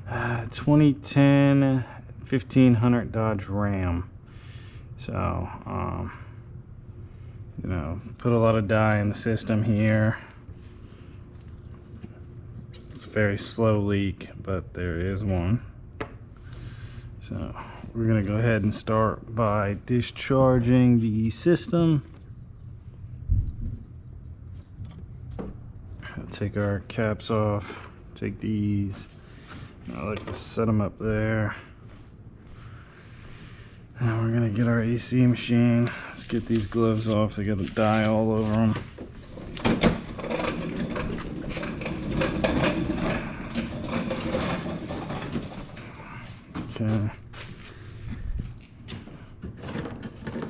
2010 1500 Dodge Ram. So you know, put a lot of dye in the system here. It's a very slow leak, but there is one. So we're gonna go ahead and start by discharging the system. I'll take our caps off, take these. I like to set them up there. And we're gonna get our AC machine. Let's get these gloves off. They got a dye all over them. Okay.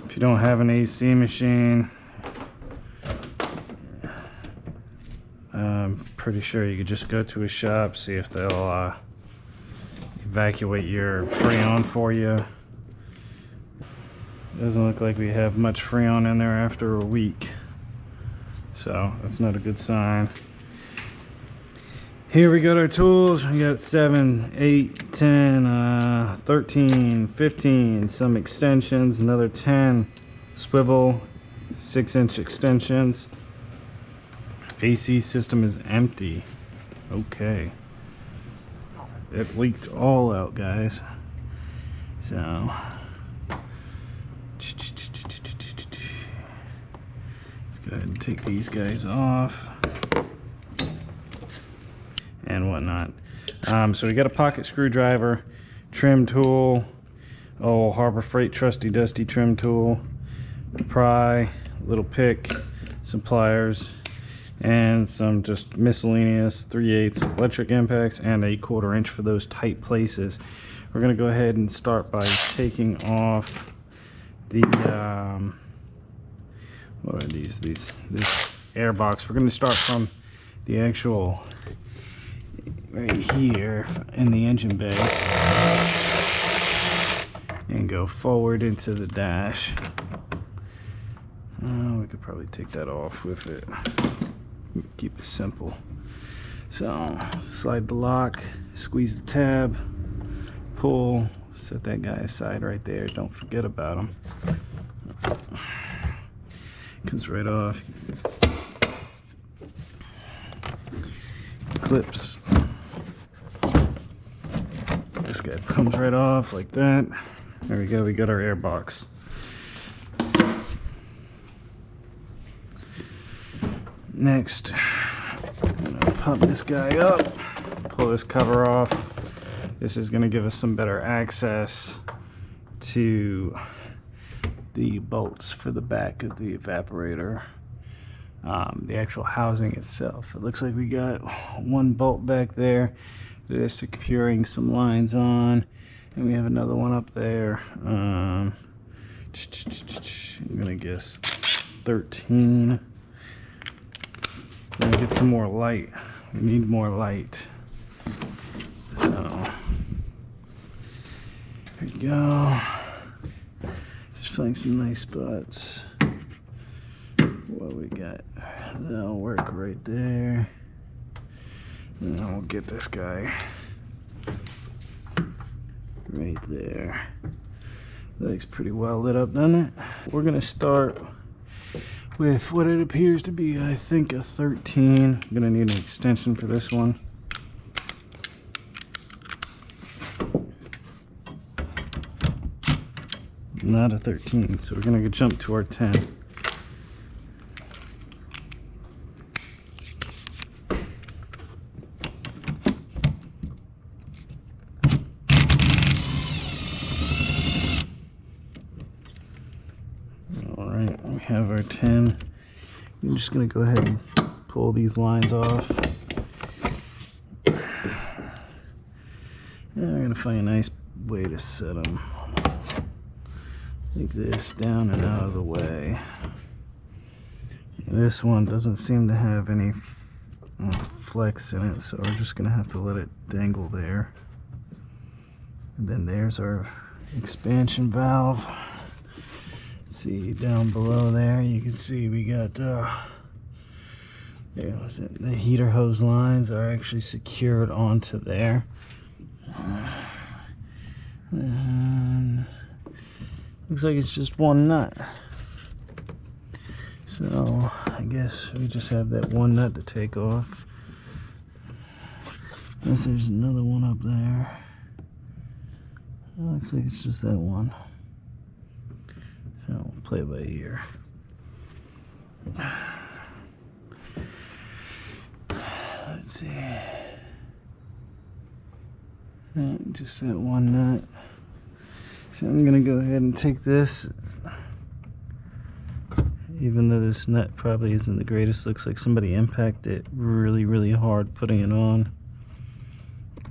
If you don't have an AC machine, I'm pretty sure you could just go to a shop, see if they'll evacuate your Freon for you. Doesn't look like we have much Freon in there after a week, so that's not a good sign. Here we got our tools. We got 7, 8, 10, 13, 15, some extensions, another 10 swivel 6-inch extensions. AC system is empty. Okay. It leaked all out, guys. So let's go ahead and take these guys off and whatnot. So we got a pocket screwdriver, trim tool, Harbor Freight trusty dusty trim tool, a pry, little pick, some pliers, and some just miscellaneous 3/8 electric impacts and a 1/4 inch for those tight places. We're gonna go ahead and start by taking off the what are these air box. We're gonna start from the actual right here in the engine bay and go forward into the dash. We could probably take that off with it. Keep it simple. So slide the lock, squeeze the tab, pull, set that guy aside right there. Don't forget about him. Comes right off. Clips. This guy comes right off like that. There we go, we got our air box. Next, I'm gonna pump this guy up, pull this cover off. This is gonna give us some better access to the bolts for the back of the evaporator. The actual housing itself. It looks like we got one bolt back there that is securing some lines on, and we have another one up there. I'm gonna guess 13. Gonna get some more light. We need more light. So there you go. Just finding some nice spots. What we got? That'll work right there. And then we'll get this guy right there. Looks pretty well lit up, doesn't it? We're gonna start with what it appears to be, I think, a 13. I'm gonna need an extension for this one. Not a 13, so we're gonna jump to our 10. Alright, we have our 10. I'm just gonna go ahead and pull these lines off. And we're gonna find a nice way to set them. Like this, down and out of the way. This one doesn't seem to have any flex in it, so we're just gonna have to let it dangle there. And then there's our expansion valve. Let's see, down below there you can see we got there was it. The heater hose lines are actually secured onto there. And looks like it's just one nut. So I guess we just have that one nut to take off. Unless there's another one up there. It looks like it's just that one. So we'll play it by ear. Let's see. Just that one nut. So I'm gonna go ahead and take this. Even though this nut probably isn't the greatest, looks like somebody impacted it really hard putting it on.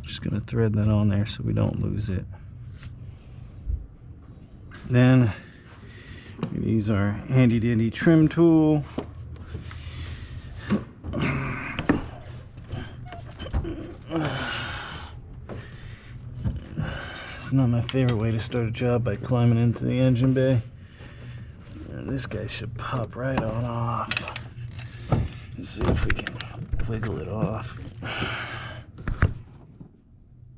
Just gonna thread that on there so we don't lose it. Then we're gonna use our handy dandy trim tool. It's not my favorite way to start a job, by climbing into the engine bay. And this guy should pop right on off. Let's see if we can wiggle it off.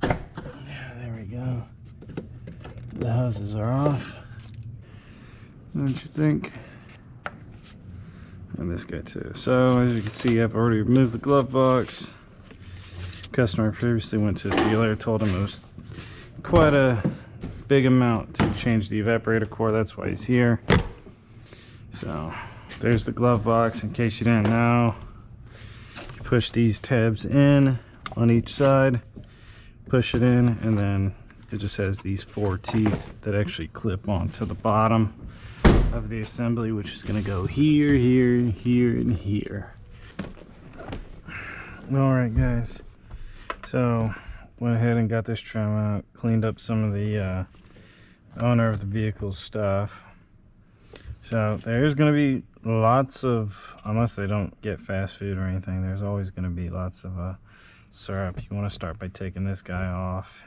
Yeah, there we go. The hoses are off. Don't you think? And this guy too. So as you can see, I've already removed the glove box. Customer previously went to the dealer, told him it was quite a big amount to change the evaporator core. That's why he's here. So there's the glove box. In case you didn't know, you push these tabs in on each side, push it in, and then it just has these 4 teeth that actually clip onto the bottom of the assembly, which is going to go here, here, here, and here. Alright guys, so went ahead and got this trim out, cleaned up some of the owner of the vehicle's stuff. So there's going to be lots of, unless they don't get fast food or anything, there's always going to be lots of syrup. You want to start by taking this guy off.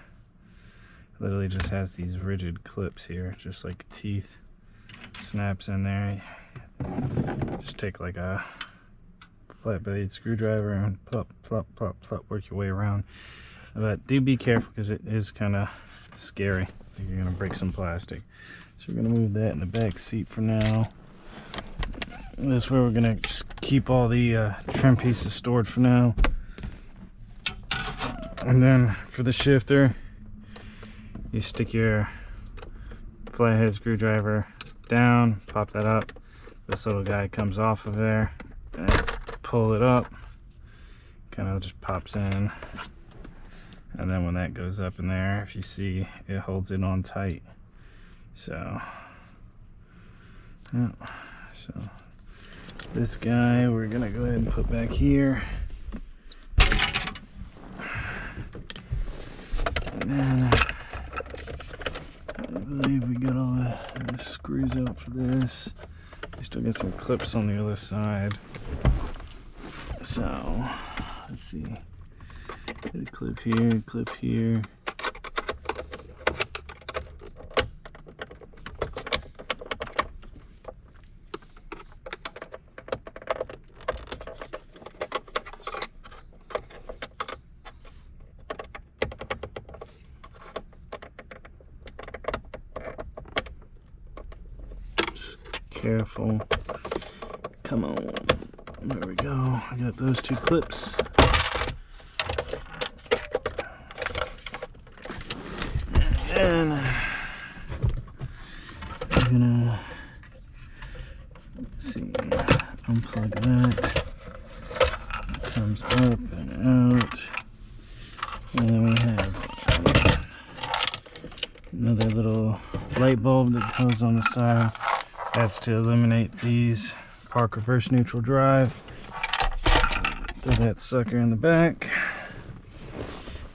Literally just has these rigid clips here, just like teeth. Snaps in there. Just take like a flat blade screwdriver and plop, plop, plop, plop, work your way around. But do be careful because it is kind of scary. I think you're going to break some plastic. So we're going to move that in the back seat for now. This way we're going to just keep all the trim pieces stored for now. And then for the shifter, you stick your flathead screwdriver down, pop that up. This little guy comes off of there, and pull it up. Kind of just pops in. And then when that goes up in there, if you see, it holds it on tight. So, yeah. So this guy we're gonna go ahead and put back here. And then I believe we got all the screws out for this. We still got some clips on the other side. So let's see. Get a clip here, clip here. Careful. Come on. There we go. I got those 2 clips. And I'm gonna see, unplug that. It comes up and out. And then we have another little light bulb that goes on the side. That's to eliminate these park reverse neutral drive. Throw that sucker in the back.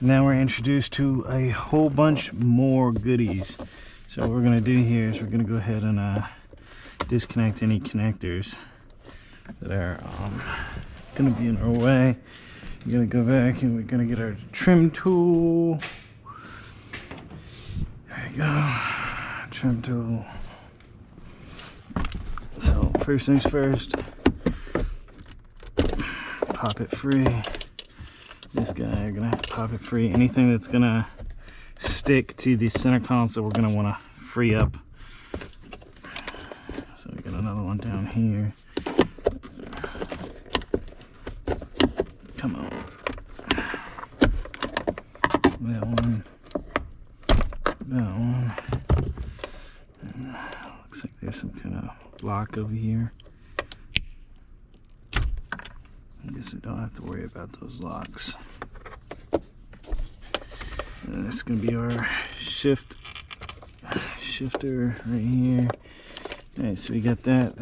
Now we're introduced to a whole bunch more goodies. So what we're going to do here is we're going to go ahead and disconnect any connectors that are going to be in our way. We're going to go back and we're going to get our trim tool. There you go. Trim tool. So first things first, pop it free. This guy, you're gonna have to pop it free. Anything that's gonna stick to the center console we're going to want to free up. So we got another one down here. Come on. That one. That one. And looks like there's some kind of block over here. I guess we don't have to worry about those locks. And that's going to be our shifter right here. Alright, so we got that.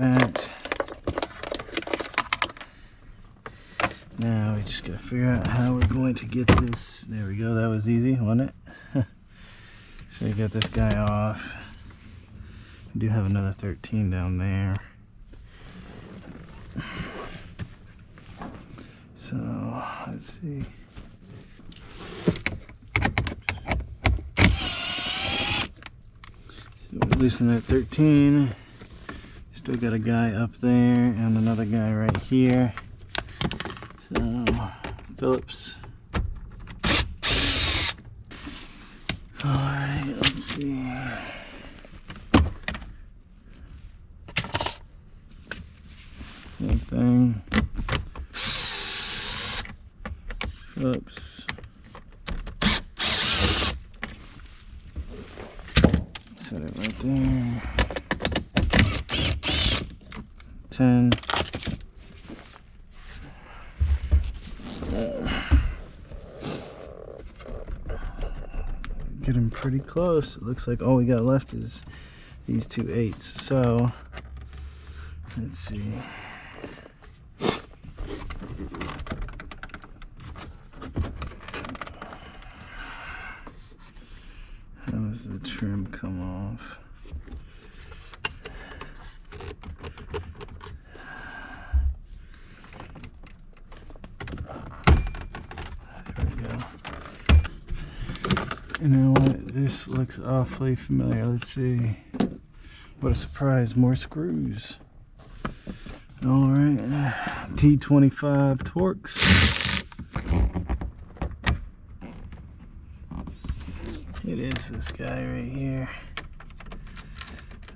Now we just got to figure out how we're going to get this. There we go. That was easy, wasn't it? So we got this guy off. We do have another 13 down there. So let's see. So we're loosening that 13. Still got a guy up there and another guy right here. So Phillips. Alright, let's see. Same thing. Phillips. Set it right there. 10. Getting pretty close. It looks like all we got left is these 2 8s. So let's see. How does the trim come off? You know what? This looks awfully familiar. Let's see. What a surprise. More screws. Alright. T25 Torx. It is this guy right here.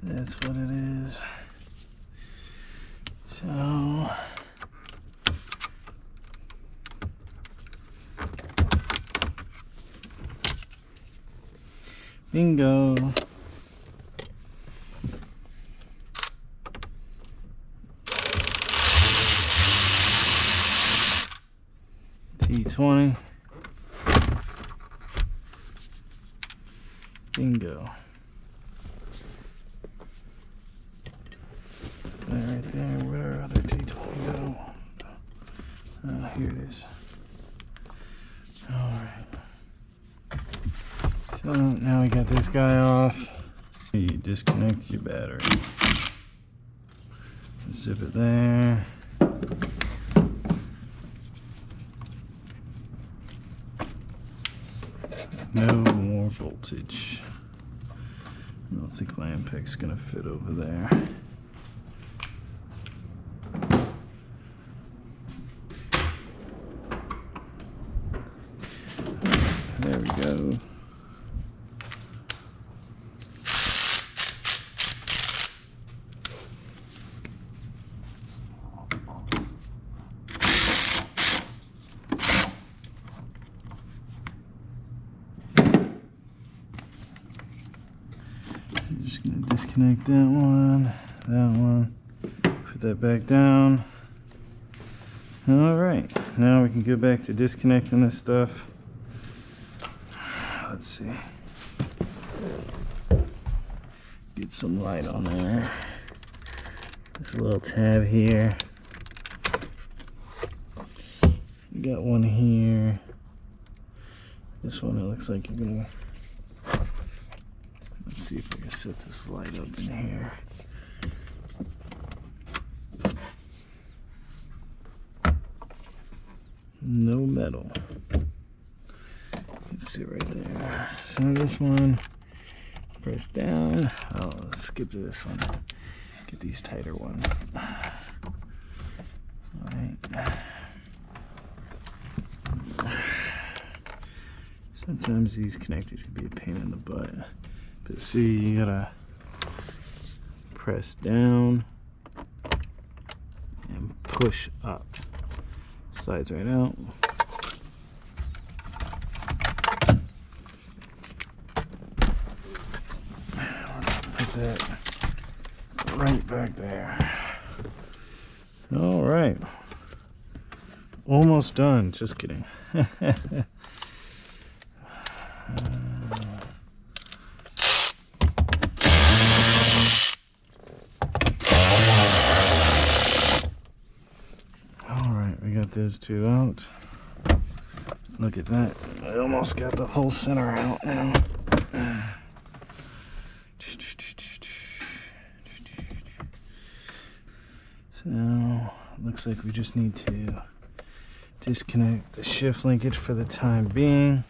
That's what it is. So bingo. T20. Bingo. That right there. Where are other T20 go? Here it is. Alright. So now we got this guy off. You disconnect your battery. Zip it there. No more voltage. I don't think my Impact's gonna fit over there. There we go. Just gonna disconnect that one, put that back down. Alright, now we can go back to disconnecting this stuff. Let's see. Get some light on there. This little tab here. You got one here. This one, it looks like you're gonna. Let's see if I can set this light up in here. No metal. You can see right there. So this one, press down. Oh, let's skip to this one. Get these tighter ones. Alright. So Sometimes these connectors can be a pain in the butt. But see, you gotta press down and push up. Slides right out. Put that right back there. All right. Almost done. Just kidding. Those two out. Look at that. I almost got the whole center out now. So now looks like we just need to disconnect the shift linkage for the time being.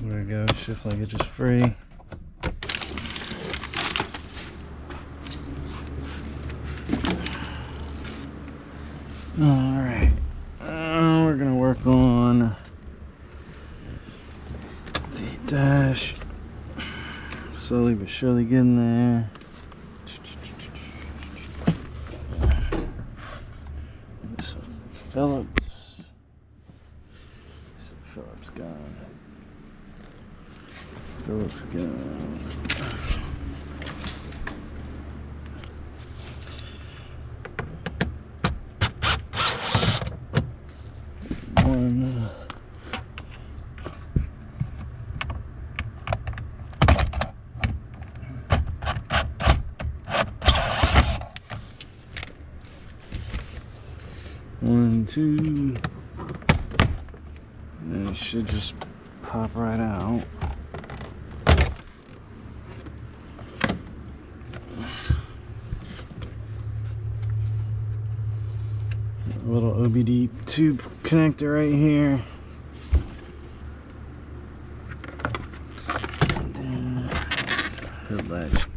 There we go, shift linkage is free. Alright, we're going to work on the dash. Slowly but surely getting there. Some Phillips. Phillips gone. Phillips gone. One. One, two. And it should just pop right out. A little OBD tube connector right here. And then this hood latch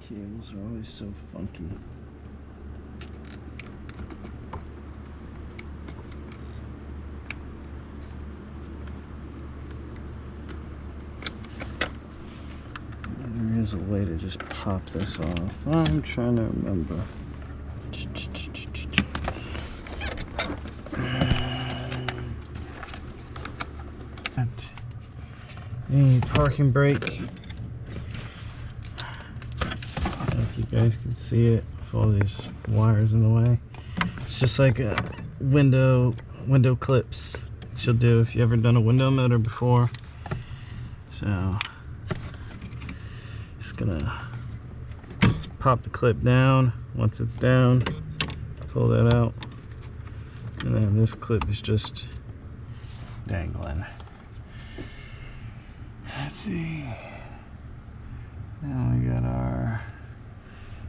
cables are always so funky. There is a way to just pop this off. I'm trying to remember. A parking brake. I don't know if you guys can see it with all these wires in the way. It's just like a window clips she'll do if you ever done a window motor before. So just gonna pop the clip down. Once it's down, pull that out, and then this clip is just dangling. Let's see. Now we got our,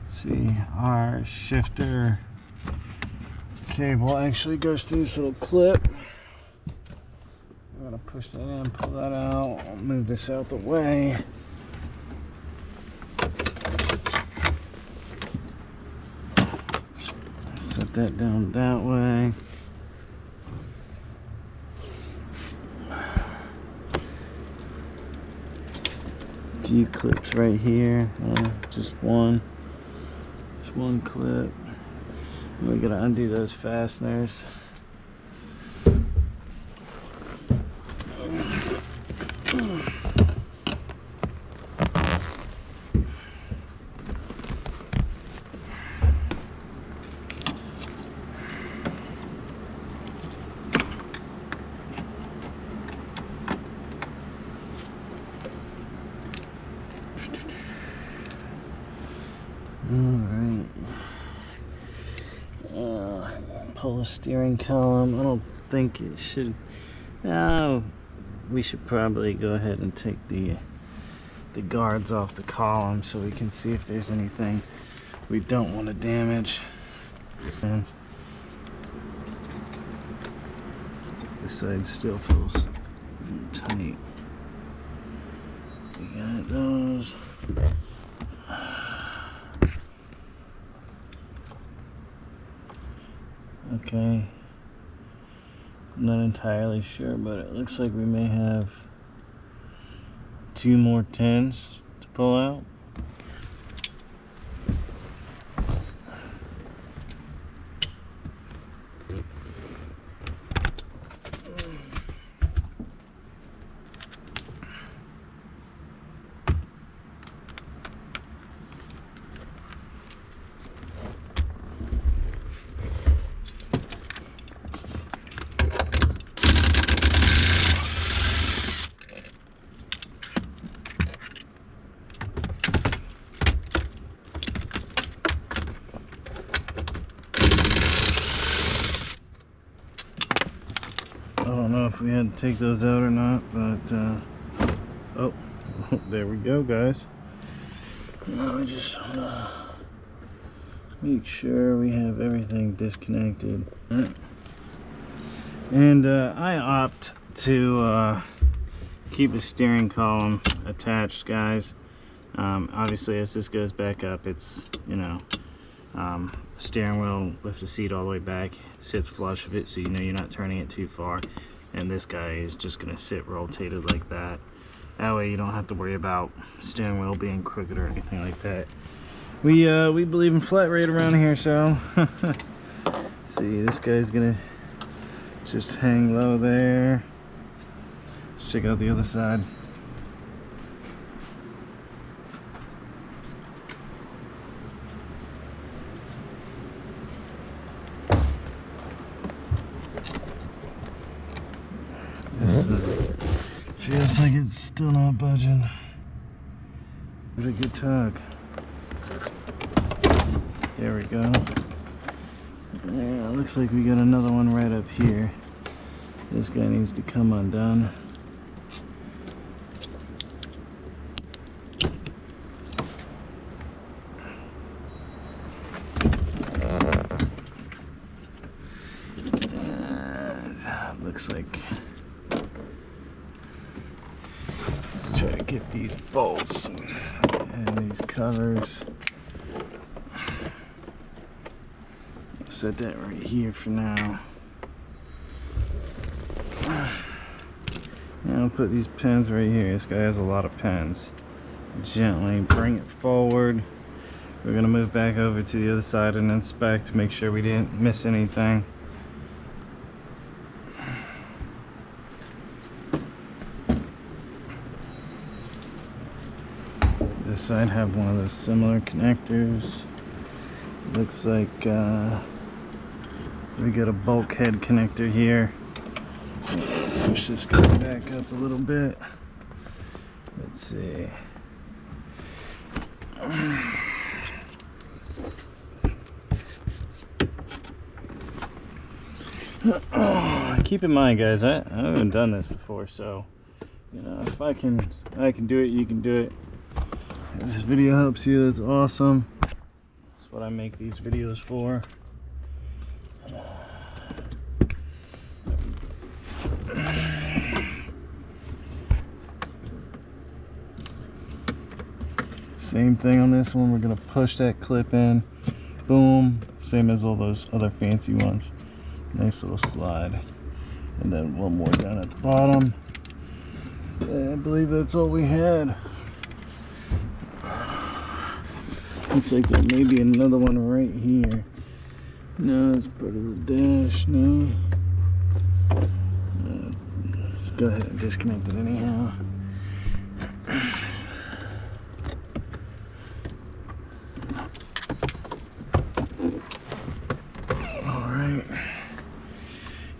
let's see, our shifter cable actually goes through this little clip. I'm gonna push that in, pull that out. I'll move this out the way. Set that down that way. G clips right here, just one clip. And we gotta undo those fasteners. Alright. Pull a steering column. I don't think it should. We should probably go ahead and take the guards off the column so we can see if there's anything we don't want to damage. And this side still feels tight. We got those. Okay. I'm not entirely sure, but it looks like we may have 2 more 10s to pull out. I don't know if we had to take those out or not, but oh, there we go, guys. Now we just make sure we have everything disconnected. And I opt to keep a steering column attached, guys. Obviously, as this goes back up, it's, you know, steering wheel lifts the seat all the way back, sits flush with it, so you know you're not turning it too far. And this guy is just going to sit rotated like that. That way you don't have to worry about steering wheel being crooked or anything like that. We believe in flat rate around here, so see, this guy's gonna just hang low there. Let's check out the other side. This feels like it's still not budging. Give it a good tug. There we go. Yeah, looks like we got another one right up here. This guy needs to come undone. Looks like, let's try to get these bolts and these covers. Set that right here for now. Now I'll put these pins right here. This guy has a lot of pins. Gently bring it forward. We're gonna move back over to the other side and inspect to make sure we didn't miss anything. This side have one of those similar connectors. Looks like we got a bulkhead connector here. Push this guy back up a little bit. Let's see. Keep in mind, guys, I haven't done this before, so you know, if I can do it, you can do it. If this video helps you, that's awesome. That's what I make these videos for. Same thing on this one. We're gonna push that clip in. Boom. Same as all those other fancy ones. Nice little slide. And then one more down at the bottom. I believe that's all we had. Looks like there may be another one right here. No, it's part of the dash. No. Let's go ahead and disconnect it anyhow. Alright.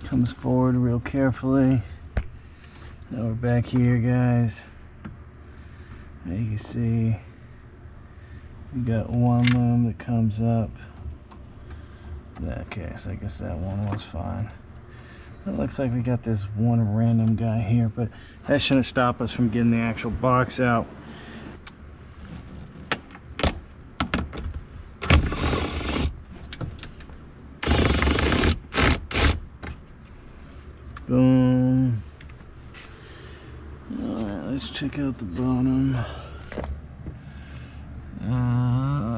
Comes forward real carefully. Now we're back here, guys. Now you can see we got one loom that comes up. Okay, so I guess that one was fine. It looks like we got this one random guy here, but that shouldn't stop us from getting the actual box out. check out the bottom.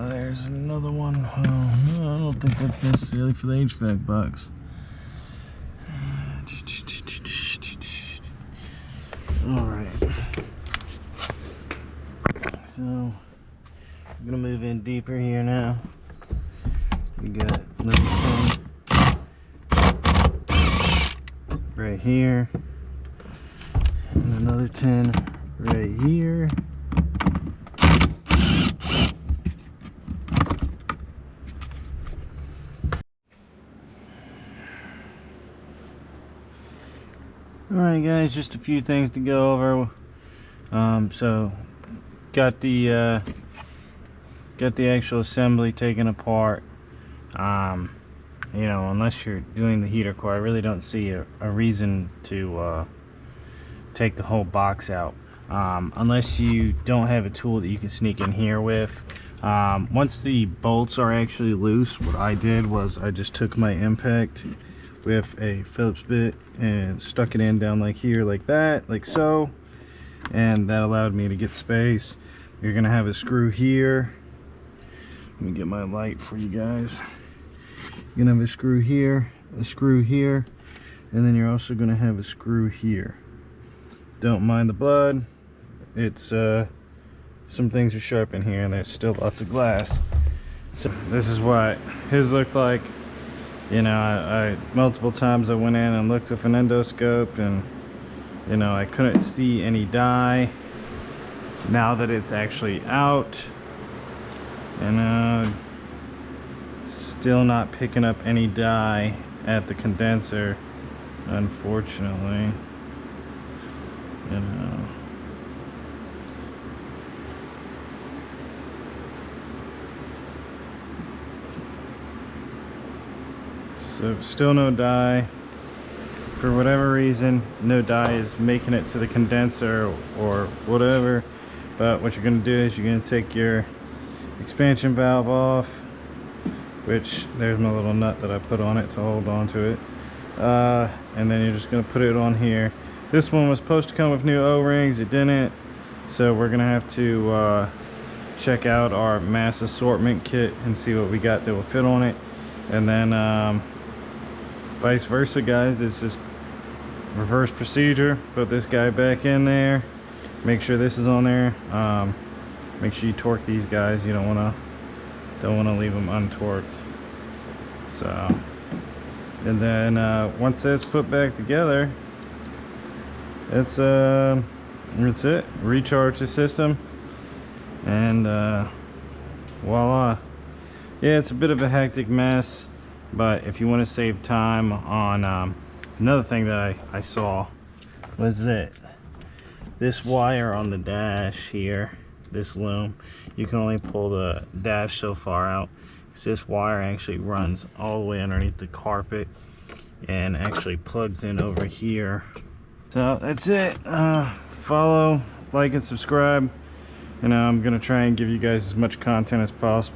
There's another one. Oh, no, I don't think that's necessarily for the HVAC box. Alright. So, I'm gonna move in deeper here now. We got another 10 right here. And another 10 right here. Alright guys, just a few things to go over. So got the actual assembly taken apart. You know, unless you're doing the heater core, I really don't see a reason to take the whole box out, unless you don't have a tool that you can sneak in here with. Once the bolts are actually loose, what I did was I just took my impact with a Phillips bit and stuck it in down like here, like that, like so, and that allowed me to get space. You're gonna have a screw here. Let me get my light for you guys. You're gonna have a screw here, and then you're also gonna have a screw here. Don't mind the blood. It's some things are sharp in here and there's still lots of glass. So this is what his looked like. You know, I multiple times I went in and looked with an endoscope, and you know, I couldn't see any dye. Now that it's actually out, and still not picking up any dye at the condenser, unfortunately. You know, so still no dye. For whatever reason, no dye is making it to the condenser or whatever. But what you're going to do is you're going to take your expansion valve off, which there's my little nut that I put on it to hold on to it, and then you're just going to put it on here. This one was supposed to come with new O-rings, it didn't, so we're going to have to check out our mass assortment kit and see what we got that will fit on it. And then vice versa, guys, it's just reverse procedure. Put this guy back in there, make sure this is on there. Make sure you torque these guys. You don't want to leave them untorqued. So, and then once that's put back together, that's it. Recharge the system, and voila. Yeah, it's a bit of a hectic mess, but if you want to save time on another thing that I saw was that this wire on the dash here, this loom, you can only pull the dash so far out. So this wire actually runs all the way underneath the carpet and actually plugs in over here. So that's it. Follow, like, and subscribe. You know, I'm gonna try and give you guys as much content as possible.